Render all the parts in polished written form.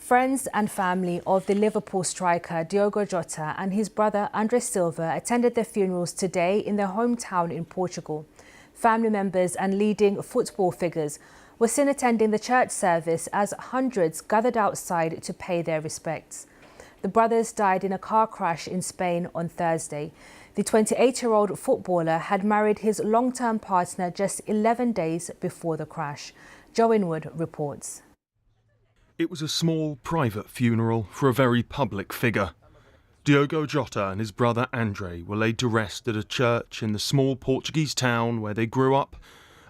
Friends and family of the Liverpool striker Diogo Jota and his brother Andre Silva attended their funerals today in their hometown in Portugal. Family members and leading football figures were seen attending the church service as hundreds gathered outside to pay their respects. The brothers died in a car crash in Spain on Thursday. The 28-year-old footballer had married his long-term partner just 11 days before the crash. Joe Inwood reports. It was a small, private funeral for a very public figure. Diogo Jota and his brother Andre were laid to rest at a church in the small Portuguese town where they grew up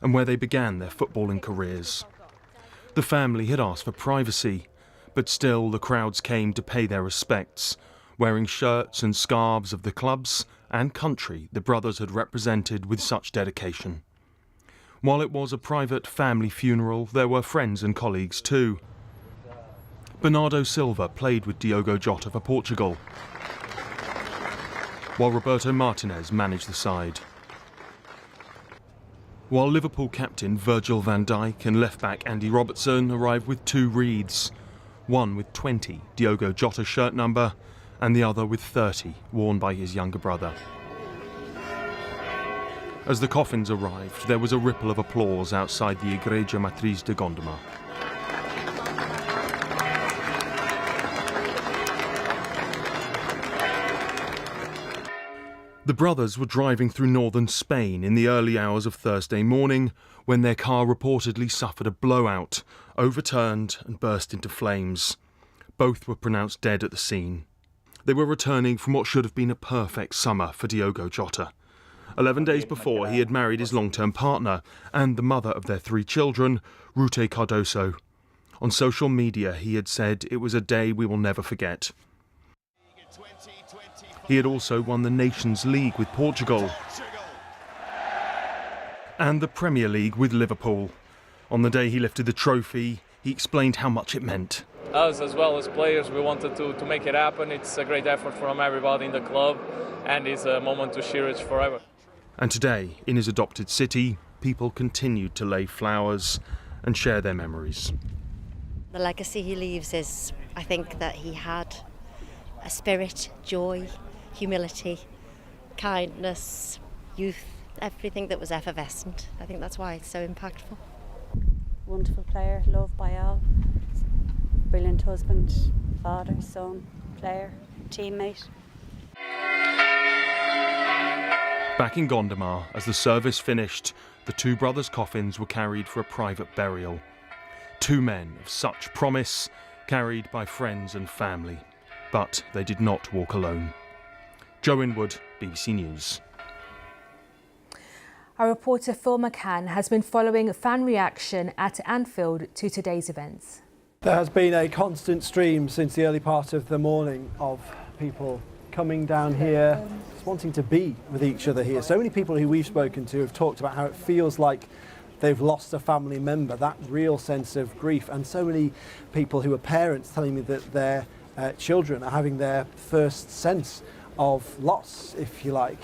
and where they began their footballing careers. The family had asked for privacy, but still the crowds came to pay their respects, wearing shirts and scarves of the clubs and country the brothers had represented with such dedication. While it was a private family funeral, there were friends and colleagues too. Bernardo Silva played with Diogo Jota for Portugal, while Roberto Martinez managed the side. While Liverpool captain Virgil van Dijk and left-back Andy Robertson arrived with two wreaths, one with 20, Diogo Jota's shirt number, and the other with 30, worn by his younger brother. As the coffins arrived, there was a ripple of applause outside the Igreja Matriz de Gondomar. The brothers were driving through northern Spain in the early hours of Thursday morning when their car reportedly suffered a blowout, overturned and burst into flames. Both were pronounced dead at the scene. They were returning from what should have been a perfect summer for Diogo Jota. 11 days before, he had married his long-term partner and the mother of their 3 children, Ruth Cardoso. On social media, he had said, "It was a day we will never forget." He had also won the Nations League with Portugal and the Premier League with Liverpool. On the day he lifted the trophy, he explained how much it meant. Us, as well as players, we wanted to make it happen. It's a great effort from everybody in the club, and it's a moment to cherish forever. And today, in his adopted city, people continued to lay flowers and share their memories. The legacy he leaves is, I think, that he had a spirit, joy, humility, kindness, youth, everything that was effervescent. I think that's why it's so impactful. Wonderful player, loved by all. Brilliant husband, father, son, player, teammate. Back in Gondomar, as the service finished, the two brothers' coffins were carried for a private burial. 2 men of such promise, carried by friends and family. But they did not walk alone. Joe Inwood, BBC News. Our reporter Phil McCann has been following fan reaction at Anfield to today's events. There has been a constant stream since the early part of the morning of people coming down here, just wanting to be with each other here. So many people who we've spoken to have talked about how it feels like they've lost a family member, that real sense of grief. And so many people who are parents telling me that their children are having their first sense of loss, if you like.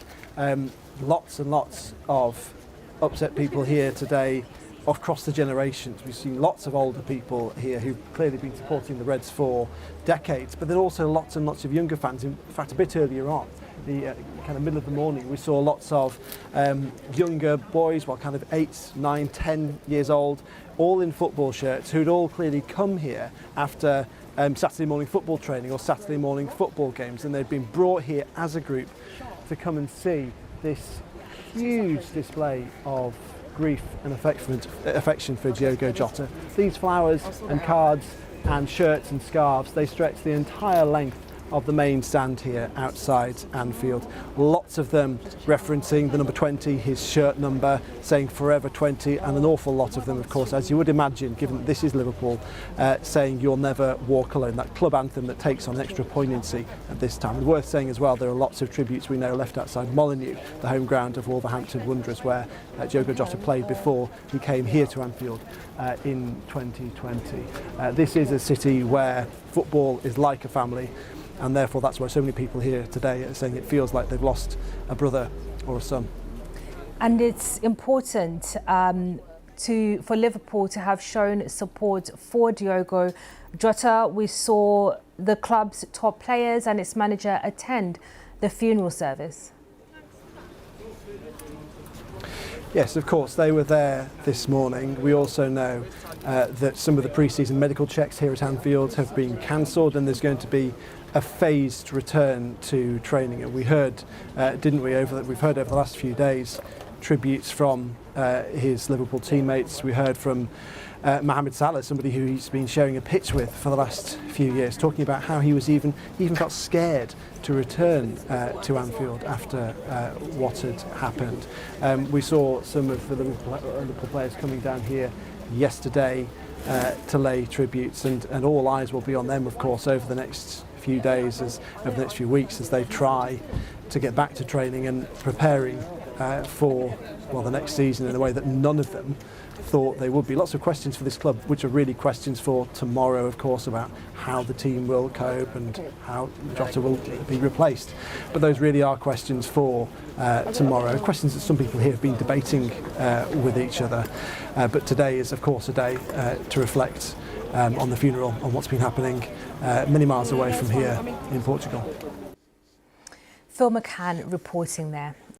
Lots and lots of upset people here today across the generations. We've seen lots of older people here who've clearly been supporting the Reds for decades, but then also lots and lots of younger fans. In fact, a bit earlier on, the kind of middle of the morning, we saw lots of younger boys, well, kind of 8, 9, 10 years old, all in football shirts, who'd all clearly come here after Saturday morning football training or Saturday morning football games, and they'd been brought here as a group to come and see this huge display of grief and affection for Diogo Jota. These flowers and cards and shirts and scarves, they stretch the entire length of the main stand here outside Anfield. Lots of them referencing the number 20, his shirt number, saying forever 20, and an awful lot of them, of course, as you would imagine, given that this is Liverpool, saying you'll never walk alone, that club anthem that takes on extra poignancy at this time. And worth saying as well, there are lots of tributes we know left outside Molineux, the home ground of Wolverhampton Wanderers, where Diogo Jota played before he came here to Anfield in 2020. This is a city where football is like a family, and therefore that's why so many people here today are saying it feels like they've lost a brother or a son. And it's important for Liverpool to have shown support for Diogo Jota, we saw the club's top players and its manager attend the funeral service. Yes, of course, they were there this morning. We also know that some of the pre-season medical checks here at Anfield have been cancelled, and there's going to be a phased return to training. And we heard, didn't we, we've heard over the last few days, tributes from his Liverpool teammates. We heard from Mohamed Salah, somebody who he's been sharing a pitch with for the last few years, talking about how he even got scared to return to Anfield after what had happened. We saw some of the Liverpool players coming down here yesterday to lay tributes, and all eyes will be on them, of course, over the next few days, over the next few weeks, as they try to get back to training and preparing for the next season in a way that none of them thought they would be. Lots of questions for this club, which are really questions for tomorrow, of course, about how the team will cope and how Jota will be replaced. But those really are questions for tomorrow, questions that some people here have been debating with each other. But today is, of course, a day to reflect on the funeral, on what's been happening many miles away from here in Portugal. Phil McCann reporting there.